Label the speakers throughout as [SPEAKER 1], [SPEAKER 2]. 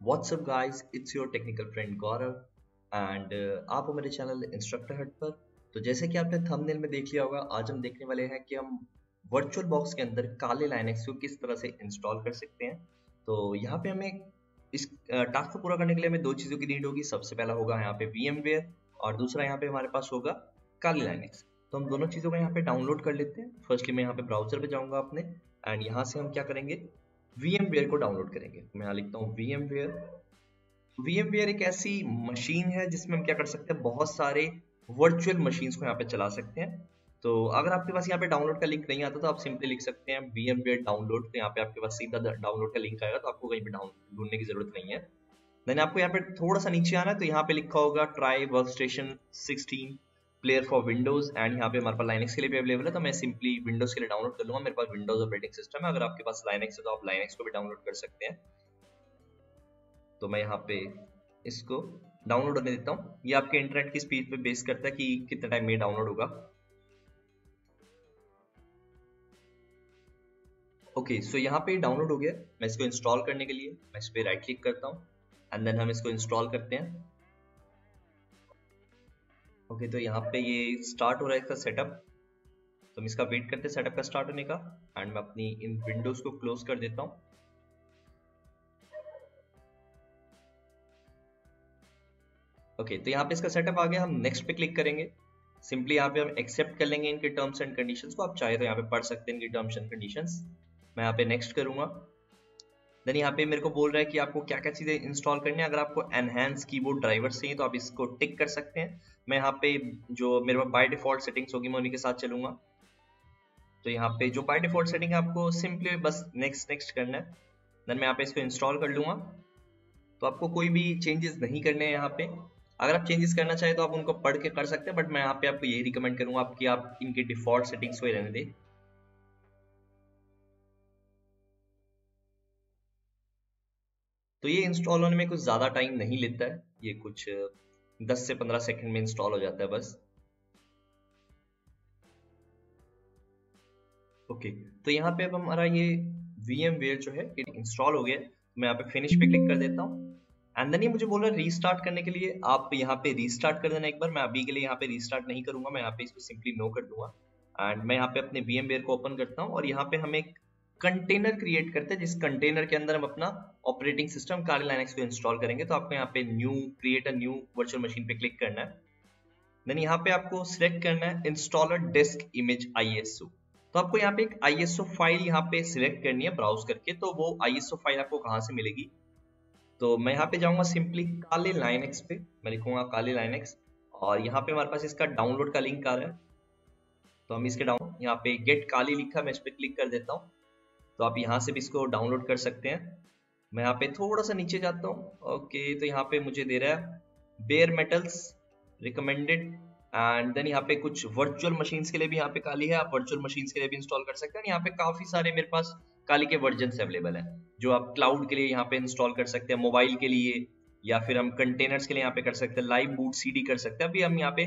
[SPEAKER 1] WhatsApp guys, it's your technical friend Gaurav and आप हो मेरे चैनल इंस्ट्रक्टर हट पर। तो जैसे कि आपने थंबनेल में देख लिया होगा, आज हम देखने वाले हैं कि हम वर्चुअल बॉक्स के अंदर काले लाइनेक्स को किस तरह से इंस्टॉल कर सकते हैं। तो यहाँ पे हमें इस टास्क को पूरा करने के लिए हमें दो चीज़ों की नीड होगी। सबसे पहला होगा यहाँ पे VMware और दूसरा यहाँ पे हमारे पास होगा काली लाइनेक्स। तो हम दोनों चीज़ों को यहाँ पे डाउनलोड कर लेते हैं। फर्स्टली मैं यहाँ पे ब्राउजर पे जाऊँगा अपने एंड यहाँ से हम क्या करेंगे, VMware को डाउनलोड करेंगे। मैं यहाँ लिखता हूँ VMware। VMware एक ऐसी मशीन है जिसमें हम क्या कर सकते हैं, बहुत सारे वर्चुअल मशीन्स को यहाँ पे चला सकते हैं। तो अगर आपके पास यहाँ पे डाउनलोड का लिंक नहीं आता तो आप सिंपली लिख सकते हैं VMware डाउनलोड। तो यहाँ पे आपके पास सीधा डाउनलोड का लिंक आएगा, तो आपको कहीं पे ढूंढने की जरूरत नहीं है। देन आपको यहाँ पे थोड़ा सा नीचे आना है, तो यहाँ पे लिखा होगा try workstation 16 player for Windows and यहाँ पे हमारे पास लाइनेक्स के लिए भी अवेलेबल है। तो मैं सिंपली विंडोज के लिए डाउनलोड कर लूंगा। मेरे पास विंडोज ऑपरेटिंग सिस्टम है। अगर आपके पास लाइनेक्स है तो आप लाइनेक्स को भी डाउनलोड कर सकते हैं। तो मैं यहाँ पे इसको डाउनलोड होने देता हूँ। ये आपके इंटरनेट की स्पीड पे बेस करता है कि कितना टाइम में डाउनलोड होगा। ओके, सो यहाँ पे डाउनलोड हो गया। मैं इसको इंस्टॉल करने के लिए मैं इस पे राइट क्लिक करता हूँ एंड देन हम इसको इंस्टॉल करते हैं। ओके, तो यहाँ पे ये स्टार्ट हो रहा है इसका सेटअप। तो हम इसका वेट करते हैं सेटअप का स्टार्ट होने का एंड मैं अपनी इन विंडोज को क्लोज कर देता हूँ। ओके, तो यहाँ पे इसका सेटअप आ गया। हम नेक्स्ट पे क्लिक करेंगे। सिंपली यहाँ पे हम एक्सेप्ट कर लेंगे इनके टर्म्स एंड कंडीशंस को। आप चाहे तो यहाँ पे पढ़ सकते हैं इनकी टर्म्स एंड कंडीशंस। मैं यहाँ पे नेक्स्ट करूंगा। देन यहाँ पे मेरे को बोल रहा है कि आपको क्या क्या चीजें इंस्टॉल करनी है। अगर आपको एनहांस कीबोर्ड ड्राइवर चाहिए तो आप इसको टिक कर सकते हैं। मैं यहाँ पे जो मेरे पास बाय डिफॉल्ट सेटिंग्स होगी मैं उन्हीं के साथ चलूंगा। तो यहाँ पे जो बाय डिफॉल्ट सेटिंग है आपको सिंपली बस नेक्स्ट नेक्स्ट करना है। देन मैं यहाँ पे इसको इंस्टॉल कर लूंगा। तो आपको कोई भी चेंजेस नहीं करने हैं यहाँ पे। अगर आप चेंजेस करना चाहें तो आप उनको पढ़ के कर सकते हैं, बट मैं यहाँ पे आपको यही रिकमेंड करूंगा आपकी आप इनके डिफॉल्ट सेटिंग्स को ही रहने दें। तो ये इंस्टॉल होने में कुछ ज़्यादा टाइम नहीं लेता है। ये कुछ 10 से 15 सेकंड में इंस्टॉल हो जाता है बस। ओके, तो यहाँ पे अब हमारा ये VMware जो है ये इंस्टॉल हो गया है। मैं यहाँ पे फिनिश पे क्लिक कर देता हूँ एंड देन ये मुझे बोल रहा है रीस्टार्ट करने के लिए। आप यहाँ पे रीस्टार्ट कर देना एक बार। मैं अभी के लिए यहाँ पे रीस्टार्ट नहीं करूंगा। मैं यहाँ पे इसको सिंपली नो कर दूंगा एंड मैं यहाँ पे अपने VMware को ओपन करता हूँ और यहाँ पे हम एक कंटेनर क्रिएट करते हैं जिस कंटेनर के अंदर हम अपना ऑपरेटिंग सिस्टम काली लाइनेक्स को इंस्टॉल करेंगे। तो आपको यहाँ पे new create a new virtual machine पे क्लिक करना है। देन यहाँ पे आपको सिलेक्ट करना है इंस्टॉलर डिस्क इमेज ISO। तो आपको यहाँ पे एक ISO फाइल यहाँ पे सिलेक्ट करनी है ब्राउज करके। तो वो ISO फाइल आपको कहाँ से मिलेगी, तो मैं यहाँ पे जाऊंगा सिंपली काले लाइनेक्स पे। मैं लिखूंगा काले लाइनेक्स और यहाँ पे हमारे पास इसका डाउनलोड का लिंक आ रहा है। तो हम इसके डाउन यहाँ पे गेट काली लिखा, मैं इस पे क्लिक कर देता हूँ। तो आप यहाँ से भी इसको डाउनलोड कर सकते हैं। मैं यहाँ पे थोड़ा सा नीचे जाता हूँ। ओके, तो यहाँ पे मुझे दे रहा है bare metals recommended and then यहाँ पे कुछ वर्चुअल मशीन्स के लिए भी यहाँ पे काली है। आप वर्चुअल मशीन्स के लिए भी इंस्टॉल कर सकते हैं। यहाँ पे काफी सारे मेरे पास काली के वर्जन्स अवेलेबल हैं जो आप क्लाउड के लिए यहाँ पे इंस्टॉल कर सकते हैं, मोबाइल के लिए, या फिर हम कंटेनर्स के लिए यहाँ पे कर सकते हैं, लाइव बूट CD कर सकते हैं। अभी हम यहाँ पे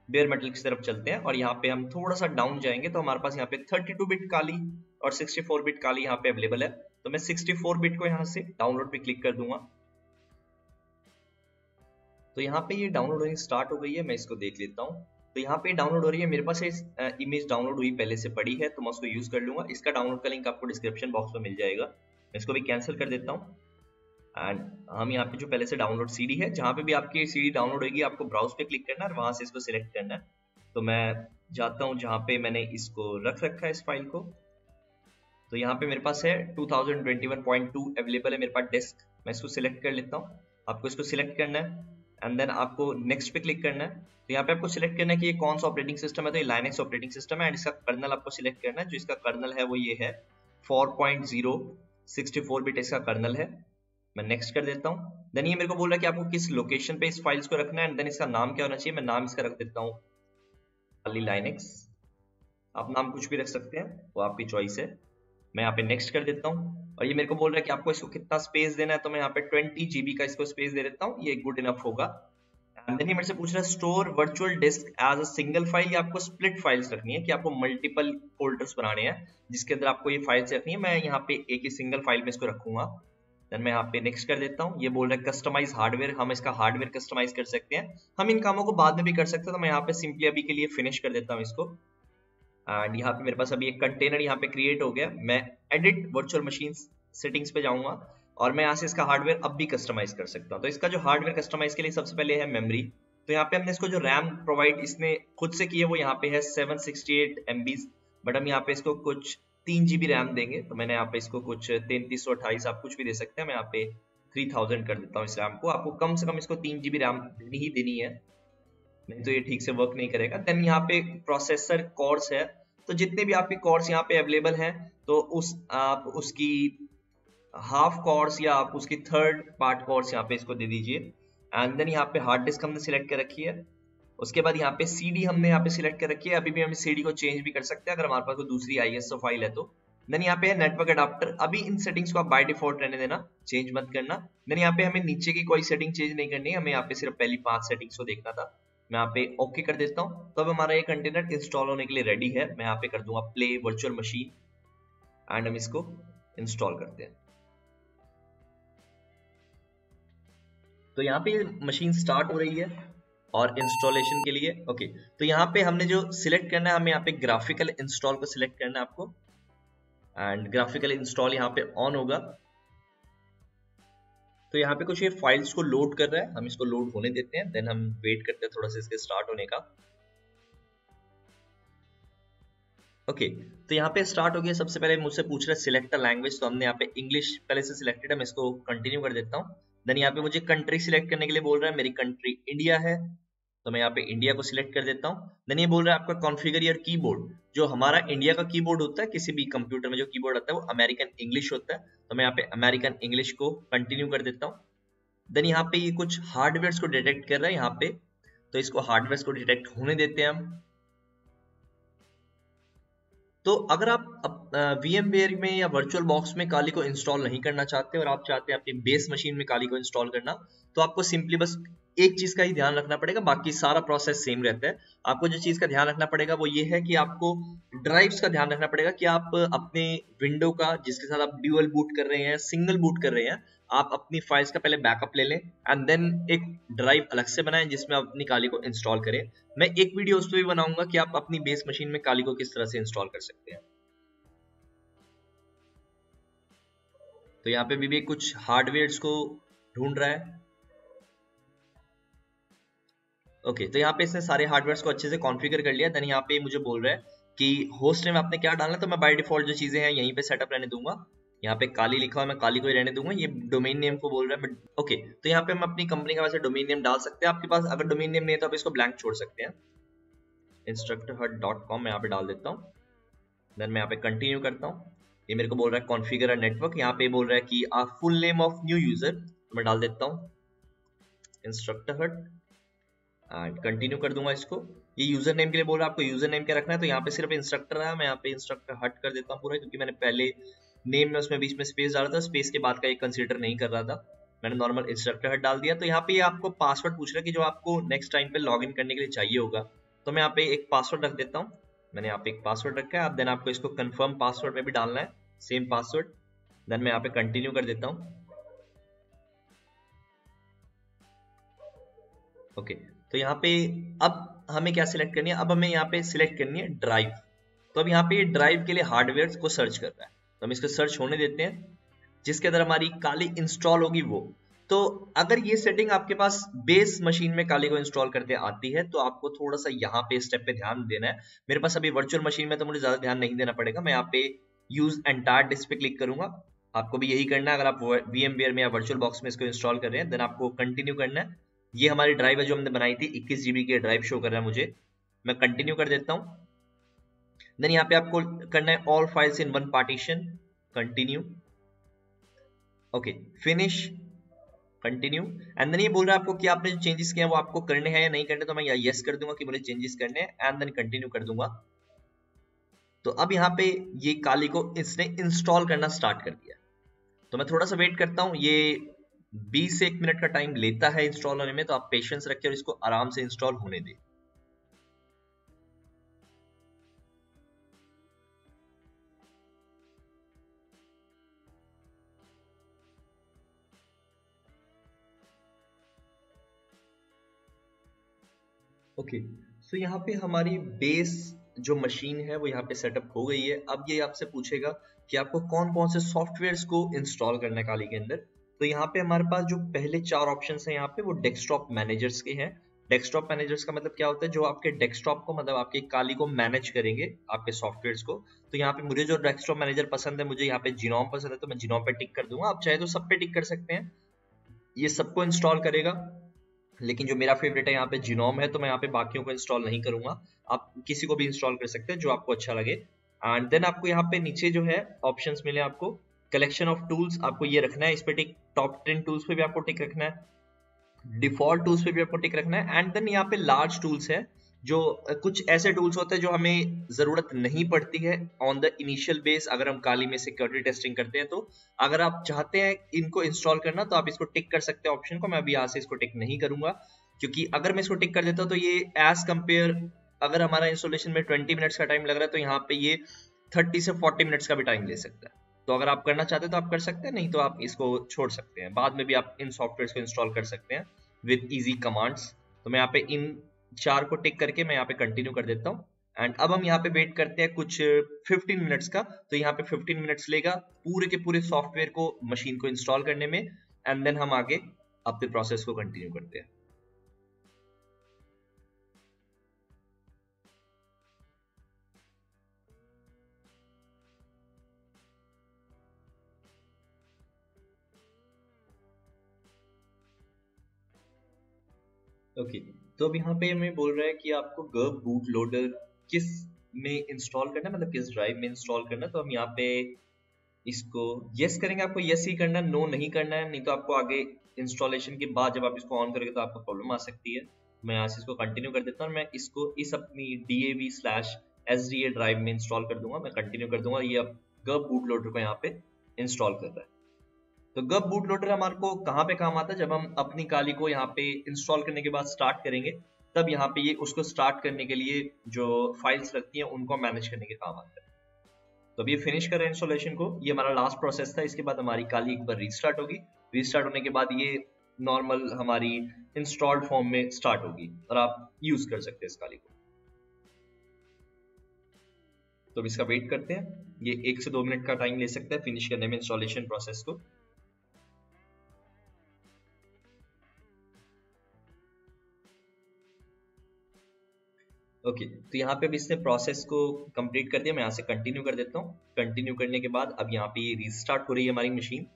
[SPEAKER 1] बेयर मेटल की तरफ चलते हैं और यहाँ पे हम थोड़ा सा डाउन जाएंगे तो हमारे पास यहाँ पे 32 बिट काली और 64 बिट काली यहाँ पे अवेलेबल है। तो मैं 64 बिट को यहाँ से डाउनलोड पे क्लिक कर दूंगा। तो यहाँ पे ये डाउनलोड होनी स्टार्ट हो गई है। मैं इसको देख लेता हूँ। तो यहाँ पे डाउनलोड हो रही है। मेरे पास इमेज डाउनलोड हुई पहले से पड़ी है तो मैं उसको यूज कर लूंगा। इसका डाउनलोड का लिंक आपको डिस्क्रिप्शन बॉक्स में मिल जाएगा। मैं इसको भी कैंसिल कर देता हूँ एंड हम यहाँ पे जो पहले से डाउनलोड CD है, जहाँ पे भी आपकी CD डाउनलोड होगी आपको ब्राउज पे क्लिक करना है और वहां से इसको सिलेक्ट करना है। तो मैं जाता हूँ जहाँ पे मैंने इसको रख रखा है इस फाइल को। तो यहाँ पे मेरे पास है 2021.2 अवेलेबल है मेरे पास डिस्क। मैं इसको सिलेक्ट कर लेता हूँ। आपको इसको सिलेक्ट करना है एंड देन आपको नेक्स्ट पे क्लिक करना है। तो यहाँ पे आपको सिलेक्ट करना है कि ये कौन सा ऑपरेटिंग सिस्टम है। तो ये लाइनेक्स ऑपरेटिंग सिस्टम है एंड इसका कर्नल आपको सिलेक्ट करना है। जो इसका कर्नल है वो ये है 4.0 64 बिट इसका कर्नल है। मैं नेक्स्ट कर देता हूँ। देन ये मेरे को बोल रहा है कि आपको किस लोकेशन पे इस फाइल्स को रखना है एंड देन इसका नाम क्या होना चाहिए। मैं नाम इसका रख देता हूँ काली लाइनेक्स। आप नाम कुछ भी रख सकते हैं, वो आपकी चॉइस है। मैं यहाँ पे नेक्स्ट कर देता हूँ और ये मेरे को बोल रहा है कि आपको इसको कितना स्पेस देना है। तो मैं यहाँ पे 20 GB का इसको स्पेस दे देता हूँ। ये गुड इनफ होगा। एंड देन ये मेरे से पूछ रहा है store virtual disk as a single file या आपको स्प्लिट फाइल्स रखनी है, कि आपको मल्टीपल फोल्डर्स बनाने हैं जिसके अंदर आपको ये फाइल्स रखनी है। मैं यहाँ पे एक ही सिंगल फाइल में इसको रखूंगा। देन मैं यहाँ पे नेक्स्ट कर देता हूँ। ये बोल रहा है कस्टमाइज हार्डवेयर, हम इसका हार्डवेयर कस्टमाइज कर सकते हैं, हम इन कामों को बाद में भी कर सकते हैं। तो मैं यहाँ पे सिंपली अभी के लिए फिनिश कर देता हूँ इसको। एंड यहाँ पे मेरे पास अभी एक कंटेनर यहाँ पे क्रिएट हो गया। मैं एडिट वर्चुअल मशीन सेटिंग्स पे जाऊंगा और मैं यहाँ से इसका हार्डवेयर अब भी कस्टमाइज कर सकता हूँ। तो इसका जो हार्डवेयर कस्टमाइज के लिए सबसे पहले है मेमोरी। तो यहाँ पे हमने इसको जो रैम प्रोवाइड इसने खुद से की है वो यहाँ पे है 768 MB, बट हम यहाँ पे इसको कुछ 3 GB रैम देंगे। तो मैंने यहाँ पे इसको कुछ 3328, आप कुछ भी दे सकते हैं। मैं यहाँ पे 3000 कर देता हूँ इस रैम को। आपको कम से कम इसको 3 GB रैम देनी ही देनी है, नहीं तो ये ठीक से वर्क नहीं करेगा। देन यहाँ पे प्रोसेसर कोर्स है, तो जितने भी आपके कोर्स यहाँ पे अवेलेबल हैं तो आप उसकी हाफ कोर्स या आप उसकी थर्ड पार्ट कोर्स यहाँ पे इसको दे दीजिए। एंड देन यहाँ पे हार्ड डिस्क हमने सिलेक्ट कर रखी है। उसके बाद यहाँ पे सीडी हमने यहाँ पे सिलेक्ट कर रखी है। अभी भी हम सीडी को चेंज भी कर सकते हैं अगर हमारे पास कोई दूसरी ISO फाइल है तो। देन यहाँ पे है नेटवर्क अडाप्टर। अभी इन सेटिंग्स को आप बाय डिफॉल्ट रहने देना, चेंज मत करना। देन यहाँ पे हमें नीचे की कोई सेटिंग चेंज नहीं करनी है, हमें यहाँ पे सिर्फ पहली 5 सेटिंग्स को देखना था। मैं यहाँ पे ओके कर देता हूँ। तो अब हमारा ये कंटेनर इंस्टॉल होने के लिए रेडी है। मैं यहाँ पे कर दूंगा प्ले वर्चुअल मशीन एंड हम इसको इंस्टॉल करते हैं। तो यहाँ पे मशीन स्टार्ट हो रही है और इंस्टॉलेशन के लिए ओके। तो यहाँ पे हमने जो सिलेक्ट करना है, हमें यहाँ पे ग्राफिकल इंस्टॉल को सिलेक्ट करना है आपको। एंड ग्राफिकल इंस्टॉल यहाँ पे ऑन होगा। तो यहाँ पे कुछ ये फाइल्स को लोड कर रहा है, हम इसको लोड होने देते हैं। देन हम वेट करते हैं थोड़ा सा इसके स्टार्ट होने का। ओके तो यहाँ पे स्टार्ट हो गया। सबसे पहले मुझसे पूछ रहा है सिलेक्ट द लैंग्वेज, तो हमने यहाँ पे इंग्लिश पहले से सिलेक्टेड है, मैं इसको कंटिन्यू कर देता हूँ। देन यहाँ पे मुझे कंट्री सिलेक्ट करने के लिए बोल रहा है, मेरी कंट्री इंडिया है तो मैं यहाँ पे इंडिया को सिलेक्ट कर देता हूँ। देन ये बोल रहा है आपका कॉन्फ़िगर योर कीबोर्ड। जो हमारा इंडिया का कीबोर्ड होता है, किसी भी कंप्यूटर में जो कीबोर्ड आता है वो अमेरिकन इंग्लिश होता है, तो मैं यहाँ पे अमेरिकन इंग्लिश को कंटिन्यू कर देता हूँ। देन यहाँ पे ये कुछ हार्डवेयर को डिटेक्ट कर रहा है यहाँ पे, तो इसको हार्डवेयर को डिटेक्ट होने देते हैं हम। तो अगर आप VMware में या वर्चुअल बॉक्स में काली को इंस्टॉल नहीं करना चाहते और आप चाहते हैं अपनी बेस मशीन में काली को इंस्टॉल करना, तो आपको सिंपली बस एक चीज का ही ध्यान रखना पड़ेगा, बाकी सारा प्रोसेस सेम रहता है। आपको जो चीज का ध्यान रखना पड़ेगा वो ये है कि आपको ड्राइव्स का ध्यान रखना पड़ेगा कि आप अपने विंडो का जिसके साथ आप ड्यूअल बूट कर रहे हैं, सिंगल बूट कर रहे हैं, आप अपनी फाइल्स का पहले बैकअप ले लें एंड देन एक ड्राइव अलग से बनाएं जिसमें आप अपनी काली को इंस्टॉल करें। मैं एक वीडियो उस पर भी बनाऊंगा कि आप अपनी बेस मशीन में काली को किस तरह से इंस्टॉल कर सकते हैं। तो यहाँ पे भी कुछ हार्डवेयर को ढूंढ रहा है। ओके तो यहाँ पे इसने सारे हार्डवेयर को अच्छे से कॉन्फ़िगर कर लिया। देन यहाँ पे मुझे बोल रहा है कि होस्ट नेम आपने क्या डालना है, तो मैं बाय डिफॉल्ट जो चीजें हैं यहीं पे सेटअप रहने दूंगा। यहाँ पे काली लिखा हुआ है, मैं काली को ही रहने दूंगा। ये डोमेन नेम को बोल रहा है ओके। तो यहाँ पे हम अपनी कंपनी का वैसे डोमेन नेम डाल सकते हैं। आपके पास अगर डोमेन नेम नहीं है तो आप इसको ब्लैंक छोड़ सकते हैं। instructorhut.com मैं यहाँ पे डाल देता हूँ। देन मैं यहाँ पे कंटिन्यू करता हूँ। ये मेरे को बोल रहा है कॉन्फ़िगर अ नेटवर्क। यहाँ पे बोल रहा है कि full name of new user, तो मैं डाल देता हूँ इंस्ट्रक्टर एंड कंटिन्यू कर दूंगा इसको। ये यूजर नेम के लिए बोल रहा है आपको यूजर नेम क्या रखना है, तो यहाँ पे सिर्फ इंस्ट्रक्टर है, मैं यहाँ पे इंस्ट्रक्टर हट कर देता हूँ पूरा, क्योंकि मैंने पहले नेम में उसमें बीच में स्पेस डाला था, स्पेस के बाद का ये कंसीडर नहीं कर रहा था, मैंने नॉर्मल इंस्ट्रक्टर हट डाल दिया। तो यहाँ पे ये आपको पासवर्ड पूछ रहा है कि जो आपको नेक्स्ट टाइम पे लॉग इन करने के लिए चाहिए होगा, तो मैं यहाँ पे एक पासवर्ड रख देता हूँ। मैंने यहाँ पे एक पासवर्ड रखा है। अब देन आपको इसको कंफर्म पासवर्ड में भी डालना है, सेम पासवर्ड। देन मैं यहाँ पे कंटिन्यू कर देता हूँ। ओके तो यहाँ पे अब हमें क्या सिलेक्ट करनी है, अब हमें यहाँ पे सिलेक्ट करनी है ड्राइव। तो अब यहाँ पे ड्राइव के लिए हार्डवेयर को सर्च कर रहा है, तो हम इसको सर्च होने देते हैं, जिसके अंदर हमारी काली इंस्टॉल होगी वो। तो अगर ये सेटिंग आपके पास बेस मशीन में काली को इंस्टॉल करते आती है तो आपको थोड़ा सा यहाँ पे स्टेप पे ध्यान देना है। मेरे पास अभी वर्चुअल मशीन में तो मुझे ज्यादा ध्यान नहीं देना पड़ेगा। मैं यहाँ पे यूज एंटायर डिस्क पे क्लिक करूंगा। आपको भी यही करना है। अगर आप VMware में या वर्चुअल बॉक्स में इसको इंस्टॉल कर रहे हैं, देन आपको कंटिन्यू करना है। ये हमारी ड्राइव है जो हमने बनाई थी, 21 GB की ड्राइव शो कर रहा है मुझे। मैं कंटिन्यू कर देता हूँ। देन यहाँ पे आपको करना है all files in one partition, continue. Okay finish, continue. And then ये बोल रहा है आपको कि आपने जो चेंजेस किए हैं वो आपको करने हैं या नहीं करने, तो मैं यस कर दूंगा कि मुझे चेंजेस करने हैं एंड देन कंटिन्यू कर दूंगा। तो अब यहाँ पे ये काली को इसने इंस्टॉल करना स्टार्ट कर दिया। तो मैं थोड़ा सा वेट करता हूँ, ये 20 से 1 मिनट का टाइम लेता है इंस्टॉल होने में, तो आप पेशेंस रखिए और इसको आराम से इंस्टॉल होने दें। ओके, सो यहाँ पे हमारी बेस जो मशीन है वो यहाँ पे सेटअप हो गई है। अब ये आपसे पूछेगा कि आपको कौन कौन से सॉफ्टवेयर्स को इंस्टॉल करना है काली के अंदर। तो यहाँ पे हमारे पास जो पहले 4 ऑप्शंस हैं यहाँ पे वो डेस्कटॉप मैनेजर्स के हैं। डेस्कटॉप मैनेजर्स का मतलब क्या होता है, जो आपके डेस्कटॉप को मतलब आपके काली को मैनेज करेंगे आपके सॉफ्टवेयर्स को। तो यहाँ पे मुझे जो डेस्कटॉप मैनेजर पसंद है, मुझे यहाँ पे जिनोम पसंद है, तो मैं जिनोम पे टिक कर दूंगा। आप चाहे तो सब पे टिक कर सकते हैं, ये सबको इंस्टॉल करेगा। लेकिन जो मेरा फेवरेट है यहाँ पे जिनोम है, तो मैं यहाँ पे बाकियों को इंस्टॉल नहीं करूंगा। आप किसी को भी इंस्टॉल कर सकते हैं जो आपको अच्छा लगे। एंड देन आपको यहाँ पे नीचे जो है ऑप्शंस मिले आपको, कलेक्शन ऑफ टूल्स, आपको ये रखना है, इस पे टिक। टॉप 10 टूल्स पे भी आपको टिक रखना है, डिफॉल्ट टूल्स पे भी आपको टिक रखना है। एंड देन यहाँ पे लार्ज टूल्स है, जो कुछ ऐसे टूल्स होते हैं जो हमें जरूरत नहीं पड़ती है ऑन द इनिशियल बेस, अगर हम काली में सिक्योरिटी टेस्टिंग करते हैं। तो अगर आप चाहते हैं इनको इंस्टॉल करना, तो आप इसको टिक कर सकते हैं ऑप्शन को। मैं अभी यहाँ से इसको टिक नहीं करूंगा, क्योंकि अगर मैं इसको टिक कर देता हूँ तो ये एज कंपेयर, अगर हमारा इंस्टॉलेशन में 20 मिनट्स का टाइम लग रहा है, तो यहाँ पे ये 30 से 40 मिनट्स का भी टाइम ले सकता है। तो अगर आप करना चाहते हैं तो आप कर सकते हैं, नहीं तो आप इसको छोड़ सकते हैं। बाद में भी आप इन सॉफ्टवेयर को इंस्टॉल कर सकते हैं विद इजी कमांड्स। तो मैं यहाँ पे इन 4 को टिक करके मैं यहाँ पे कंटिन्यू कर देता हूँ। एंड अब हम यहाँ पे वेट करते हैं कुछ 15 मिनट्स का। तो यहाँ पे 15 मिनट्स लेगा पूरे के पूरे सॉफ्टवेयर को, मशीन को इंस्टॉल करने में। एंड देन हम आगे अपने प्रोसेस को कंटिन्यू करते हैं। ओके, तो अब यहाँ पे हमें बोल रहा है कि आपको गर्ब बूट लोडर किस में इंस्टॉल करना है, मतलब किस ड्राइव में इंस्टॉल करना है। तो हम यहाँ पे इसको यस करेंगे। आपको यस ही करना है, नो नहीं करना है, नहीं तो आपको आगे इंस्टॉलेशन के बाद जब आप इसको ऑन करोगे तो आपको प्रॉब्लम आ सकती है। मैं यहाँ से इसको कंटिन्यू कर देता हूँ। मैं इसको इस अपनी DAV/SDA ड्राइव में इंस्टॉल कर दूंगा। मैं कंटिन्यू कर दूंगा। ये अब गर्ब बूट लोडर को यहाँ पे इंस्टॉल कर रहा है। तो गर्ब बूट लोडर हमारे को कहाँ पे काम आता है, जब हम अपनी काली को यहाँ पे इंस्टॉल करने के बाद स्टार्ट करेंगे, तब यहाँ पे ये उसको स्टार्ट करने के लिए जो फाइल्स लगती हैं उनको मैनेज करने के काम आता है। तो अब ये फिनिश कर रहे हैं इंस्टॉलेशन को। ये हमारा लास्ट प्रोसेस था। इसके बाद हमारी काली एक बार रीस्टार्ट होगी। रीस्टार्ट होने के बाद ये नॉर्मल हमारी इंस्टॉल्ड फॉर्म में स्टार्ट होगी और आप यूज कर सकते हैं इस काली को। तो अब इसका वेट करते हैं। ये 1 से 2 मिनट का टाइम ले सकता है फिनिश करने में इंस्टॉलेशन प्रोसेस को। ओके, तो यहाँ पे अब इसने प्रोसेस को कंप्लीट कर दिया। मैं यहाँ से कंटिन्यू कर देता हूँ। कंटिन्यू करने के बाद अब यहाँ पे ये रीस्टार्ट हो रही है हमारी मशीन।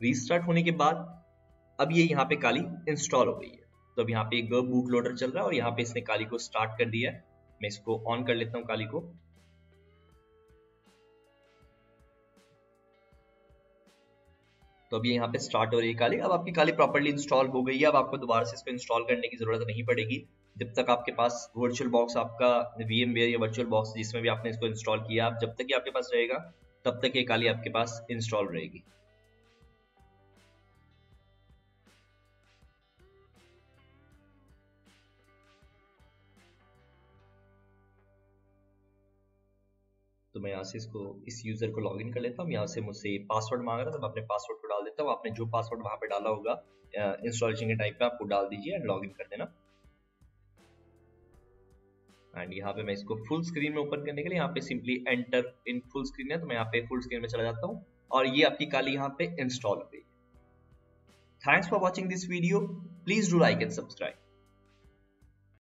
[SPEAKER 1] रीस्टार्ट होने के बाद अब ये यहाँ पे काली इंस्टॉल हो गई है। तो अब यहाँ पे गर्ब बूट लोडर चल रहा है और यहाँ पे इसने काली को स्टार्ट कर दिया है। मैं इसको ऑन कर लेता हूँ काली को। तो अभी यहाँ पे स्टार्ट हो रही है काली। अब आपकी काली प्रॉपर्ली इंस्टॉल हो गई है। अब आपको दोबारा से इसको इंस्टॉल करने की जरूरत नहीं पड़ेगी जब तक आपके पास वर्चुअल बॉक्स, आपका VMware या वर्चुअल बॉक्स जिसमें भी आपने इसको इंस्टॉल किया, आप जब तक ये आपके पास रहेगा तब तक ये काली आपके पास इंस्टॉल रहेगी। तो मैं यहाँ से इसको, इस यूजर को लॉगिन कर लेता हूँ। यहाँ से मुझसे पासवर्ड मांग रहा था, मैं अपने पासवर्ड को डाल देता हूँ। आपने जो पासवर्ड वहां पे डाला होगा इंस्टॉलेशन के टाइम पे आपको डाल दीजिए एंड लॉगिन कर देना। एंड यहाँ पे मैं इसको फुल स्क्रीन में ओपन करने के लिए यहाँ पे simply enter in full screen है, तो मैं यहाँ पे फुल स्क्रीन में चला जाता हूँ और ये आपकी काली यहाँ पे इंस्टॉल हो गई। Thanks for watching this video. Please do like and subscribe.